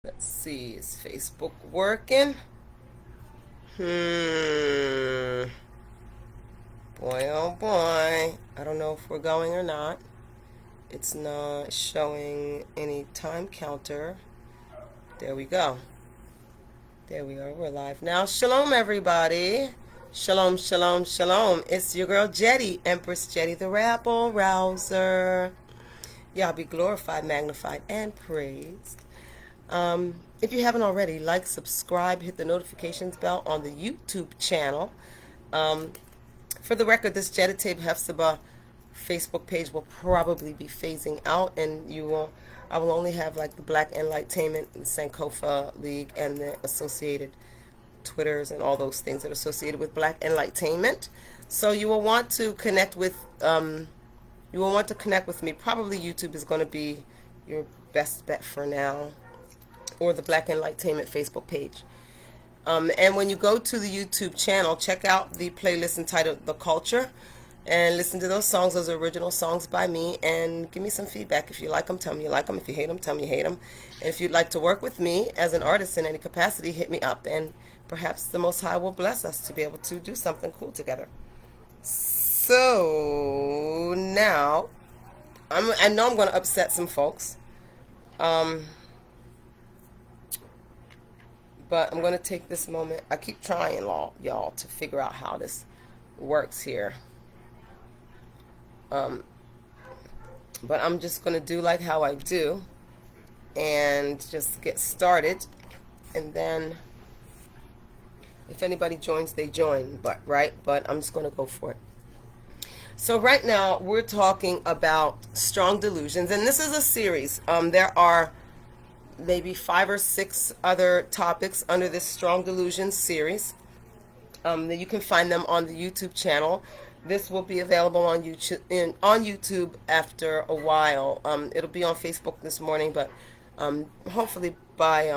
Let's see, is Facebook working? Boy, oh boy. I don't know if we're going or not. It's not showing any time counter. There we go. There we are. We're live now. Shalom, everybody. Shalom, shalom, shalom. It's your girl Jetty, Empress Jetty, the rabble rouser. Y'all be glorified, magnified, and praised. If you haven't already, like, subscribe, hit the notifications bell on the YouTube channel. For the record, this Jeditabe Hefzibah Facebook page will probably be phasing out, and I will only have like the Black Enlightenment, the Sankofa League, and the associated Twitters and all those things that are associated with Black Enlightenment. So you will want to connect with me. Probably YouTube is going to be your best bet for now, or the Black Enlightenment Facebook page. And when you go to the YouTube channel, check out the playlist entitled The Culture and listen to those songs. Those are original songs by me, and give me some feedback. If you like them, tell me you like them. If you hate them, tell me you hate them. And if you'd like to work with me as an artist in any capacity, hit me up, and perhaps the Most High will bless us to be able to do something cool together. So now, I know I'm going to upset some folks. But I'm going to take this moment. I keep trying, y'all, to figure out how this works here. But I'm just going to do like how I do and just get started. And then if anybody joins, they join. But I'm just going to go for it. So right now we're talking about strong delusions. And this is a series. There are maybe 5 or 6 other topics under this Strong Delusions series. That you can find them on the YouTube channel. This will be available on YouTube after a while. It'll be on Facebook this morning, but hopefully by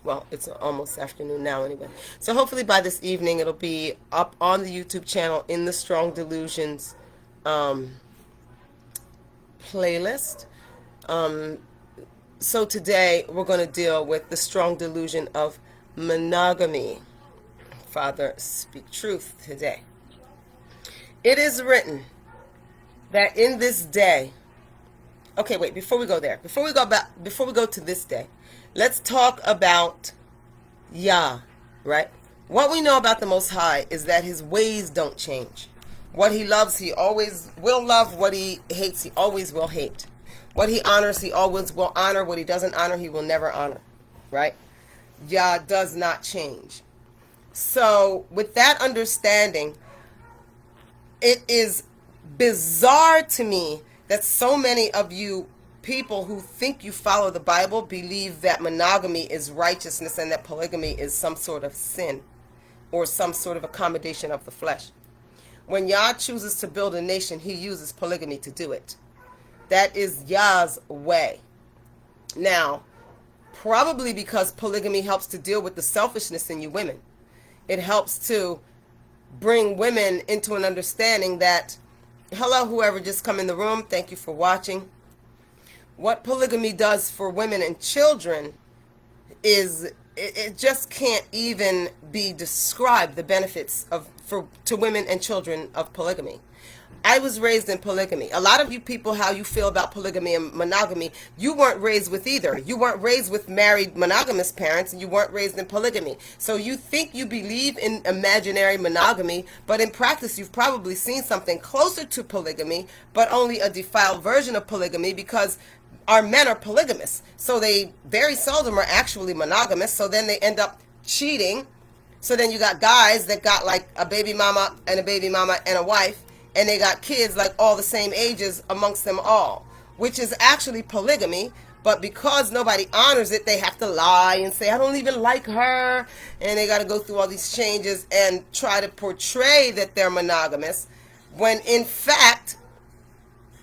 well, it's almost afternoon now anyway. So hopefully by this evening it'll be up on the YouTube channel in the Strong Delusions playlist. So today we're going to deal with the strong delusion of monogamy. Father, speak truth today. It is written that in this day. Okay, wait, before we go there, before we go to this day, let's talk about Yah, right? What we know about the Most High is that his ways don't change. What he loves, he always will love. What he hates, he always will hate. What he honors, he always will honor. What he doesn't honor, he will never honor. Right? Yah does not change. So, with that understanding, it is bizarre to me that so many of you people who think you follow the Bible believe that monogamy is righteousness and that polygamy is some sort of sin or some sort of accommodation of the flesh. When Yah chooses to build a nation, he uses polygamy to do it. That is Yah's way. Now, probably because polygamy helps to deal with the selfishness in you women. It helps to bring women into an understanding that, hello, whoever just come in the room, thank you for watching. What polygamy does for women and children is, it just can't even be described, the benefits to women and children of polygamy. I was raised in polygamy. A lot of you people, how you feel about polygamy and monogamy, you weren't raised with either. You weren't raised with married monogamous parents, and you weren't raised in polygamy. So you think you believe in imaginary monogamy, but in practice you've probably seen something closer to polygamy, but only a defiled version of polygamy, because our men are polygamous. So they very seldom are actually monogamous, so then they end up cheating. So then you got guys that got like a baby mama and a wife, and they got kids like all the same ages amongst them all, which is actually polygamy. But because nobody honors it, they have to lie and say, I don't even like her. And they got to go through all these changes and try to portray that they're monogamous, when in fact,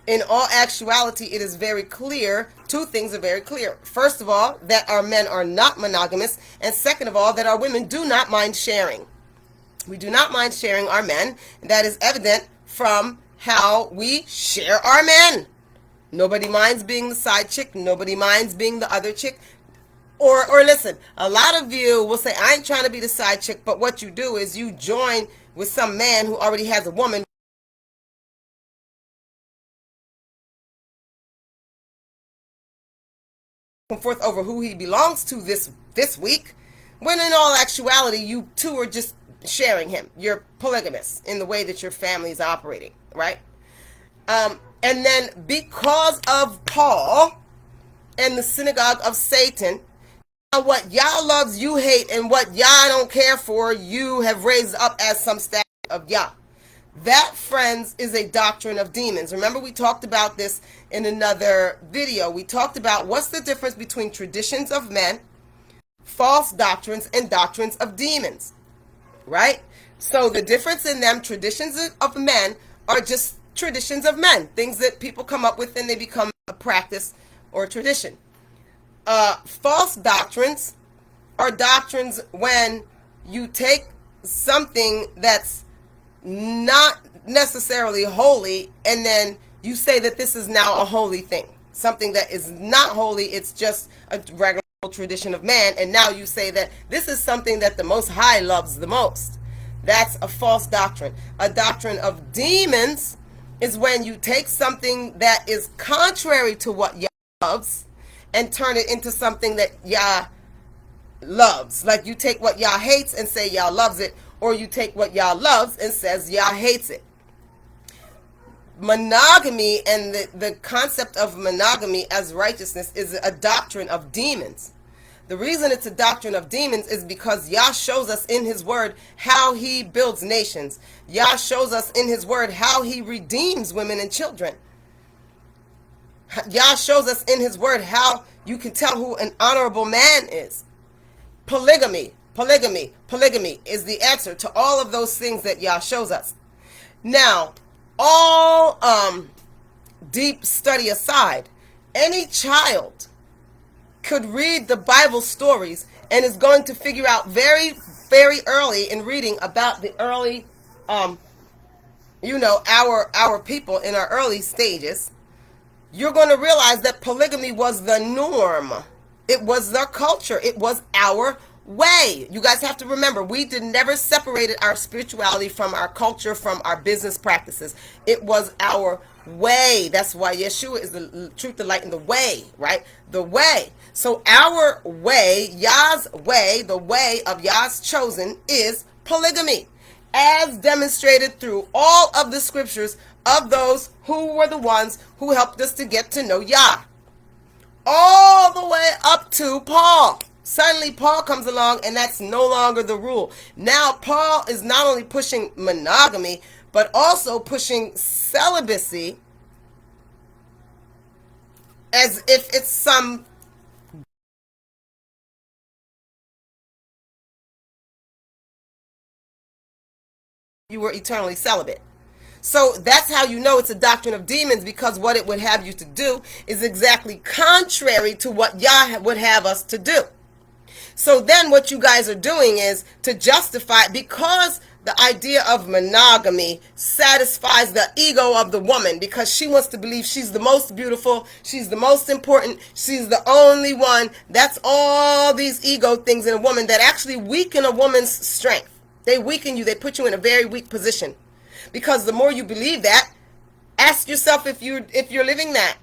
in all actuality, it is very clear. 2 things are very clear. First of all, that our men are not monogamous. And second of all, that our women do not mind sharing. We do not mind sharing our men. And that is evident from how we share our men. Nobody minds being the side chick. Nobody minds being the other chick. Or listen, a lot of you will say, I ain't trying to be the side chick, but what you do is you join with some man who already has a woman and forth over who he belongs to this week, when in all actuality, you two are just sharing him. You're polygamous in the way that your family is operating, right? And then because of Paul and the synagogue of Satan, what Yah loves, you hate, and what Yah don't care for, you have raised up as some statue of Yah. That, friends, is a doctrine of demons. Remember, we talked about this in another video. We talked about what's the difference between traditions of men, false doctrines, and doctrines of demons, right? So the difference in them, traditions of men, are just traditions of men, things that people come up with and they become a practice or a tradition. False doctrines are doctrines when you take something that's not necessarily holy and then you say that this is now a holy thing. Something that is not holy, it's just a regular tradition of man, and now you say that this is something that the Most High loves the most. That's a false doctrine. A doctrine of demons is when you take something that is contrary to what Yah loves and turn it into something that Yah loves. Like you take what Yah hates and say Yah loves it, or you take what Yah loves and says Yah hates it. Monogamy and the concept of monogamy as righteousness is a doctrine of demons. The reason it's a doctrine of demons is because Yah shows us in his word how he builds nations. Yah shows us in his word how he redeems women and children. Yah shows us in his word how you can tell who an honorable man is. Polygamy is the answer to all of those things that Yah shows us. Now, all deep study aside, any child could read the Bible stories and is going to figure out very, very early in reading about the early, our people in our early stages. You're going to realize that polygamy was the norm. It was their culture. It was our way. You guys have to remember, we never separated our spirituality from our culture, from our business practices. It was our way. That's why Yeshua is the truth, the light, and the way, right? The way. So our way, Yah's way, the way of Yah's chosen is polygamy, as demonstrated through all of the scriptures of those who were the ones who helped us to get to know Yah. All the way up to Paul. Suddenly Paul comes along and that's no longer the rule. Now Paul is not only pushing monogamy, but also pushing celibacy as if it's some you were eternally celibate. So that's how you know it's a doctrine of demons, because what it would have you to do is exactly contrary to what Yah would have us to do. So then what you guys are doing is to justify, because the idea of monogamy satisfies the ego of the woman, because she wants to believe she's the most beautiful, she's the most important, she's the only one. That's all these ego things in a woman that actually weaken a woman's strength. They weaken you. They put you in a very weak position. Because the more you believe that, ask yourself if you're living that.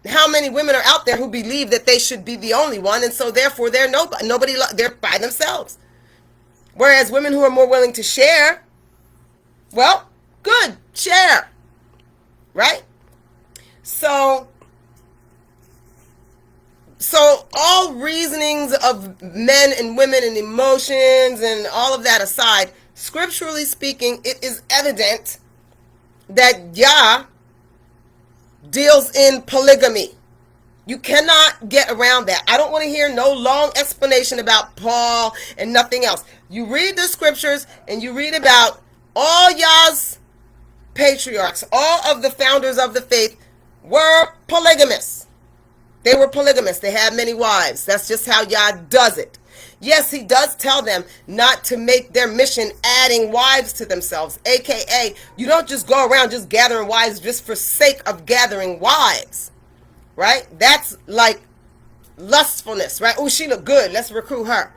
How many women are out there who believe that they should be the only one, and so therefore they're nobody, they're by themselves. Whereas women who are more willing to share, well, good, share, right? So all reasonings of men and women and emotions and all of that aside, scripturally speaking, it is evident that Yah deals in polygamy. You cannot get around that. I don't want to hear no long explanation about Paul and nothing else. You read the scriptures and you read about all Yah's patriarchs, all of the founders of the faith were polygamists. They were polygamists. They had many wives. That's just how Yah does it. Yes, he does tell them not to make their mission adding wives to themselves, aka you don't just go around just gathering wives just for sake of gathering wives, right? That's like lustfulness, right? Oh, she look good, let's recruit her.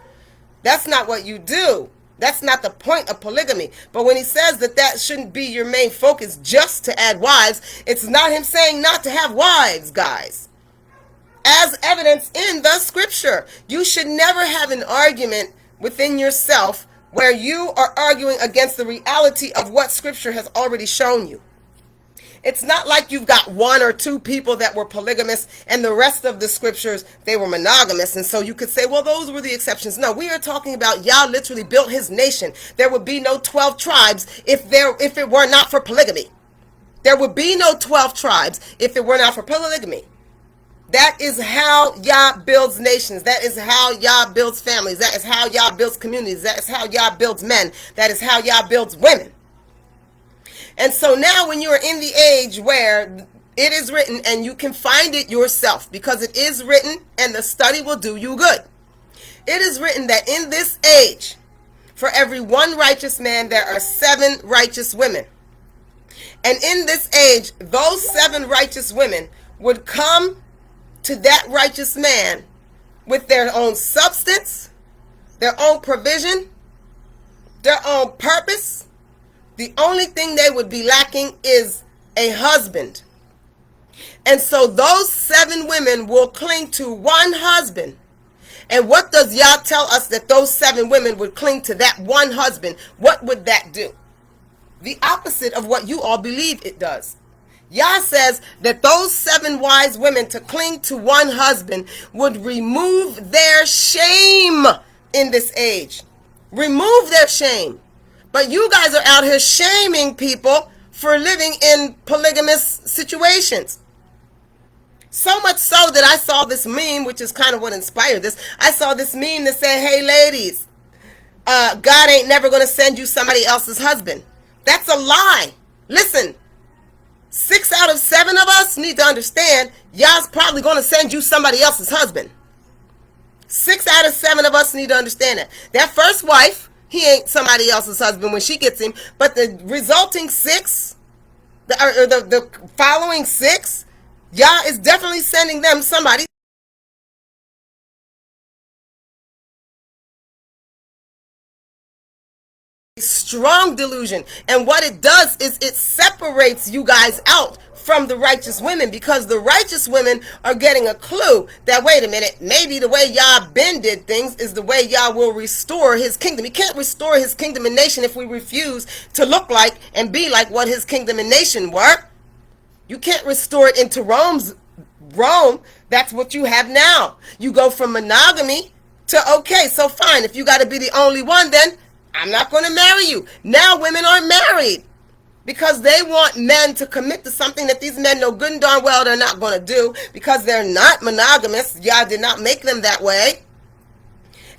That's not what you do. That's not the point of polygamy. But when he says that that shouldn't be your main focus, just to add wives, it's not him saying not to have wives, guys. As evidence in the scripture, you should never have an argument within yourself where you are arguing against the reality of what scripture has already shown you. It's not like you've got one or two people that were polygamous and the rest of the scriptures, they were monogamous. And so you could say, well, those were the exceptions. No, we are talking about Yah literally built his nation. There would be no 12 tribes if it were not for polygamy. There would be no 12 tribes if it were not for polygamy. That is how Yah builds nations. That is how Yah builds families. That is how Yah builds communities. That is how Yah builds men. That is how Yah builds women. And so now when you are in the age where it is written, and you can find it yourself because it is written and the study will do you good. It is written that in this age, for every one righteous man, there are 7 righteous women. And in this age, those 7 righteous women would come to that righteous man with their own substance, their own provision, their own purpose. The only thing they would be lacking is a husband. And so those 7 women will cling to one husband. And what does Yah tell us that those 7 women would cling to that one husband? What would that do? The opposite of what you all believe it does. Yah says that those 7 wise women to cling to one husband would remove their shame in this age. Remove their shame. But you guys are out here shaming people for living in polygamous situations. So much so that I saw this meme, which is kind of what inspired this. I saw this meme that said, hey ladies, God ain't never going to send you somebody else's husband. That's a lie. Listen, 6 out of 7 of us need to understand Yah's probably going to send you somebody else's husband. 6 out of 7 of us need to understand that. That first wife, he ain't somebody else's husband when she gets him. But the resulting 6, the following 6, Yah is definitely sending them somebody. Strong delusion. And what it does is it separates you guys out from the righteous women, because the righteous women are getting a clue that, wait a minute, maybe the way Yah Ben did things is the way Yah will restore his kingdom. He can't restore his kingdom and nation if we refuse to look like and be like what his kingdom and nation were. You can't restore it into Rome. That's what you have now. You go from monogamy to, okay, so fine, if you got to be the only one, then I'm not going to marry you. Now women are married because they want men to commit to something that these men know good and darn well they're not going to do, because they're not monogamous. Yah did not make them that way.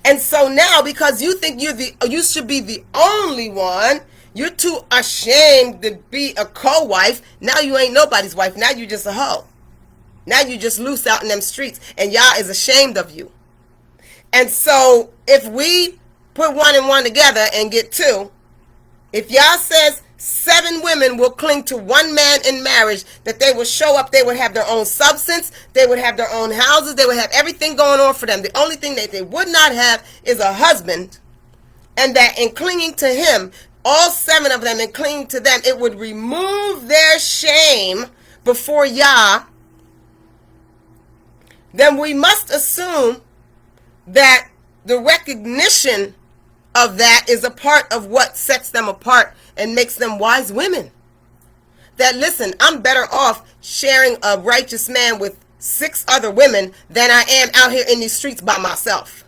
And so now, because you think you should be the only one, you're too ashamed to be a co-wife. Now you ain't nobody's wife. Now you just a hoe. Now you just loose out in them streets, and Yah is ashamed of you. And so if we put 1 and 1 together and get 2, if Yah says 7 women will cling to one man in marriage, that they will show up, they would have their own substance, they would have their own houses, they would have everything going on for them. The only thing that they would not have is a husband, and that in clinging to him, all 7 of them, in clinging to them, it would remove their shame before Yah. Then we must assume that the recognition of that is a part of what sets them apart and makes them wise women. That, listen, I'm better off sharing a righteous man with 6 other women than I am out here in these streets by myself.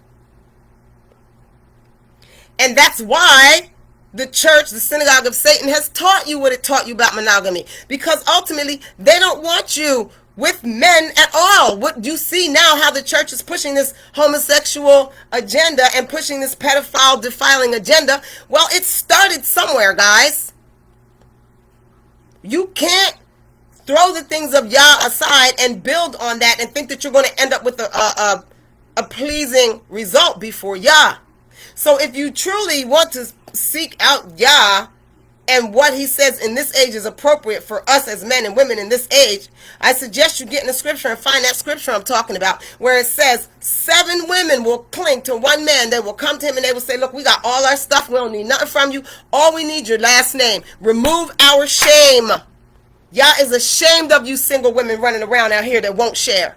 And that's why the church, the synagogue of Satan, has taught you what it taught you about monogamy. Because ultimately, they don't want you with men at all. What you see now, how the church is pushing this homosexual agenda and pushing this pedophile defiling agenda. Well, it started somewhere, guys. You can't throw the things of Yah aside and build on that and think that you're going to end up with a pleasing result before Yah. So if you truly want to seek out Yah and what he says in this age is appropriate for us as men and women in this age, I suggest you get in the scripture and find that scripture I'm talking about, where it says 7 women will cling to one man. They will come to him and they will say, look, we got all our stuff. We don't need nothing from you. All we need your last name. Remove our shame. Yah is ashamed of you single women running around out here that won't share.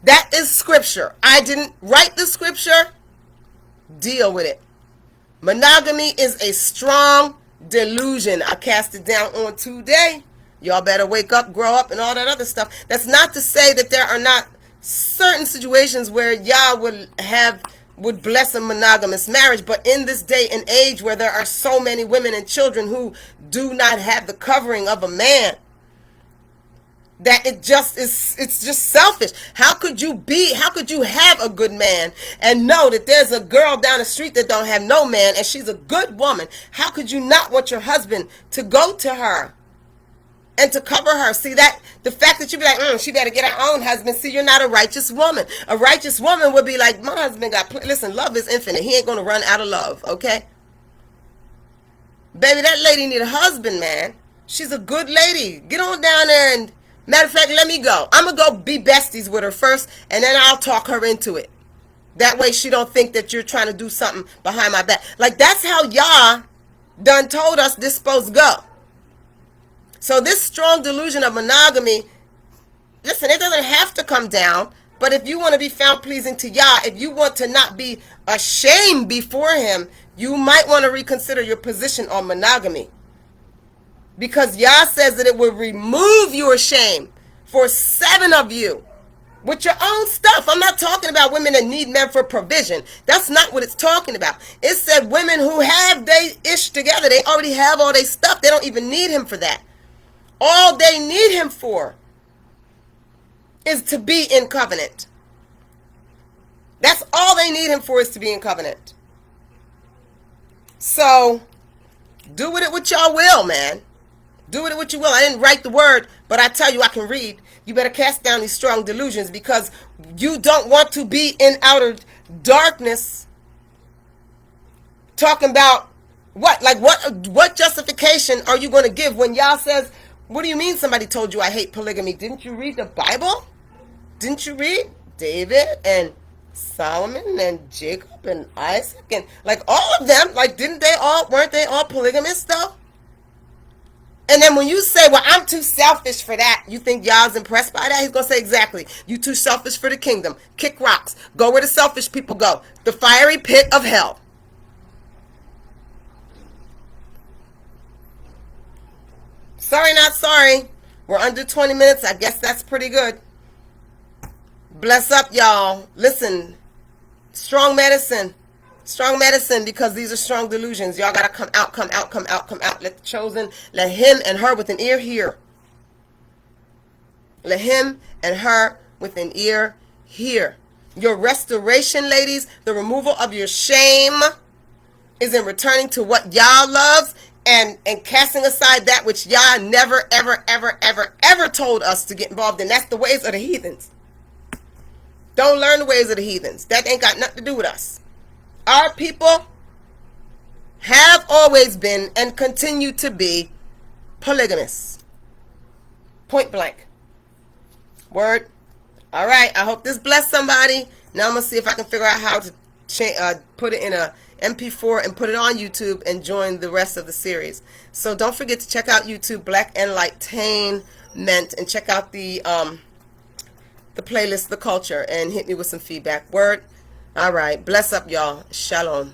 That is scripture. I didn't write the scripture. Deal with it. Monogamy is a strong delusion. I cast it down on today. Y'all better wake up, grow up, and all that other stuff. That's not to say that there are not certain situations where Yah would bless a monogamous marriage, but in this day and age where there are so many women and children who do not have the covering of a man, that it's just selfish. How could you have a good man and know that there's a girl down the street that don't have no man and she's a good woman? How could you not want your husband to go to her and to cover her? See, that the fact that you be like, she better get her own husband. See, you're not a righteous woman. A righteous woman would be like, my husband listen, love is infinite. He ain't going to run out of love, okay? Baby, that lady need a husband, man. She's a good lady. Get on down there and, matter of fact, let me go. I'm going to go be besties with her first, and then I'll talk her into it. That way she don't think that you're trying to do something behind my back. Like, that's how Yah done told us this supposed to go. So this strong delusion of monogamy, listen, it doesn't have to come down, but if you want to be found pleasing to Yah, if you want to not be ashamed before him, you might want to reconsider your position on monogamy. Because Yah says that it will remove your shame for 7 of you with your own stuff. I'm not talking about women that need men for provision. That's not what it's talking about. It said women who have they ish together. They already have all their stuff. They don't even need him for that. All they need him for is to be in covenant. That's all they need him for, is to be in covenant. So, do with it what y'all will, man. Do with it what you will. I didn't write the word, but I tell you I can read. You better cast down these strong delusions, because you don't want to be in outer darkness talking about what? Like, what justification are you going to give when Yah says, what do you mean somebody told you I hate polygamy? Didn't you read the Bible? Didn't you read David and Solomon and Jacob and Isaac and like all of them? Like, weren't they all polygamists though? And then when you say, well, I'm too selfish for that, you think Yah's impressed by that? He's going to say, exactly. You too selfish for the kingdom. Kick rocks. Go where the selfish people go. The fiery pit of hell. Sorry, not sorry. We're under 20 minutes. I guess that's pretty good. Bless up, y'all. Listen, strong medicine. Strong medicine, because these are strong delusions. Y'all got to come out, come out, come out, come out. Let the chosen, let him and her with an ear hear. Let him and her with an ear hear. Your restoration, ladies, the removal of your shame is in returning to what Yah loves and casting aside that which Yah never, ever, ever, ever, ever told us to get involved in. That's the ways of the heathens. Don't learn the ways of the heathens. That ain't got nothing to do with us. Our people have always been and continue to be polygamists. Point blank. Word. All right. I hope this blessed somebody. Now I'm going to see if I can figure out how to put it in a MP4 and put it on YouTube and join the rest of the series. So don't forget to check out YouTube, Black Enlightainment, and check out the playlist, The Culture, and hit me with some feedback. Word. All right. Bless up, y'all. Shalom.